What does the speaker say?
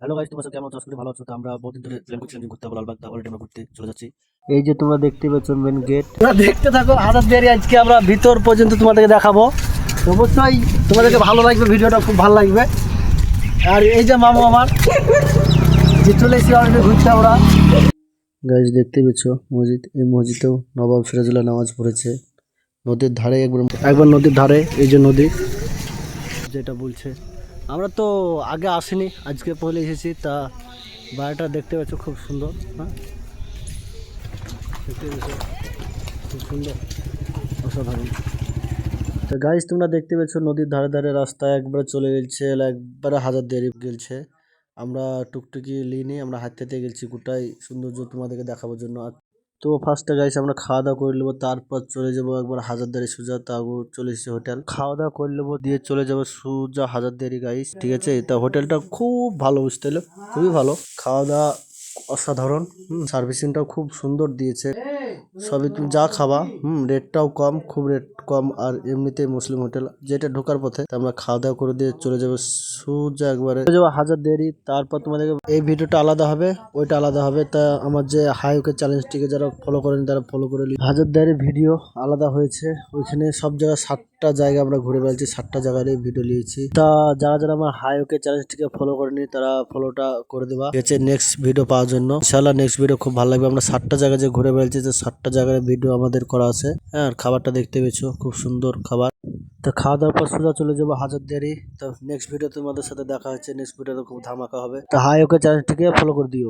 Hello guys, তোমরা সব কেমন আছো? আশা করি ভালো আছো। তো আমরা বহুদিন ধরে প্ল্যান করছিলাম যে ঘুরতে যাবো লালবাগ, তা অলরেডি আমরা ঘুরতে চলে যাচ্ছি। এই যে তোমরা দেখতে পাচ্ছ মেন গেট, তোমরা দেখতে থাকো হাজার দেরি। আজকে আমরা ভিতর পর্যন্ত তোমাদেরকে দেখাবো। তো অবশ্যই তোমাদেরকে ভালো লাগবে, ভিডিওটা খুব ভালো লাগবে। আর এই যে মামু আমার যে চলে এসেছি অলরেডি ঘুরতে আমরা। গাইস দেখতে পেয়েছ মসজিদ, এই মসজিদেও নবাব সিরাজুল্লাহ নামাজ পড়েছে নদীর ধারে। একবার একবার নদীর ধারে, এই যে নদী যেটা বলছে। আমরা তো আগে আসিনি, আজকে পহলে এসেছি। তা বাড়িটা দেখতে পাচ্ছ খুব সুন্দর। হ্যাঁ, দেখতে পাচ্ছ খুব সুন্দর, অসাধারণ। তো গাইস তোমরা দেখতে পেয়েছ নদীর ধারে ধারে রাস্তা একবারে চলে গেছে, একবারে হাজার দেরি গেলছে। আমরা টুকটুকি লিনি, আমরা হাঁটতে গেছি গোটাই সৌন্দর্য তোমাদেরকে দেখাবার জন্য। তো ফার্স্টে গাইস আমরা খাওয়া দাওয়া করে নেবো, তারপর চলে যাবো একবার হাজারদুয়ারি সোজা। তাও চলে এসেছি হোটেল, খাওয়া দাওয়া করে নেবো, দিয়ে চলে যাবো সোজা হাজারদুয়ারি গাইস। ঠিক আছে, তা হোটেলটা খুব ভালো, বুঝতে পারলে খুবই ভালো। খাওয়া দাওয়া অসাধারণ, সার্ভিসিংটাও খুব সুন্দর দিয়েছে। সবই তুমি যা খাবা, রেটটাও কম, খুব রেট কম। আর এমনিতেই মুসলিম হোটেল, যেটা ঢোকার পথে। তা আমরা খাওয়া দাওয়া করে দিয়ে চলে যাবো সোজা একবারে চলে যাবো হাজারদুয়ারি। তারপর তোমাদেরকে এই ভিডিওটা আলাদা হবে, ওইটা আলাদা হবে। তা আমার যে হাইওকে চ্যালেঞ্জটিকে যারা ফলো করেন তারা ফলো করে নিন। হাজারদুয়ারি ভিডিও আলাদা হয়েছে, ওইখানে সব জায়গায় 7টা জায়গা আমরা ঘুরে বেড়াচ্ছি, 7টা জায়গার ভিডিও নিয়েছি। তা যারা যারা আমার হাইওকে চ্যালেঞ্জটিকে ফলো করেনি তারা ফলোটা করে দেবা, ঠিক আছে, নেক্সট ভিডিও পাওয়ার জন্য। ইনশাআল্লাহ নেক্সট ভিডিও খুব ভালো লাগবে। আমরা 7টা জায়গায় যে ঘুরে বেড়াচ্ছি, যে 7টা জায়গায় ভিডিও আমাদের করা আছে। হ্যাঁ, আর খাবারটা দেখতে পেয়েছো, খুব সুন্দর খাবার। তো খাওয়া দাওয়ার পর সোজা চলে যাবো হাজারদুয়ারি। তো নেক্সট ভিডিও তোমাদের সাথে দেখা হচ্ছে, নেক্সট ভিডিওতে খুব ধামাকা হবে। তো হাই ওকে চ্যানেলটিকে ফলো করে দিও।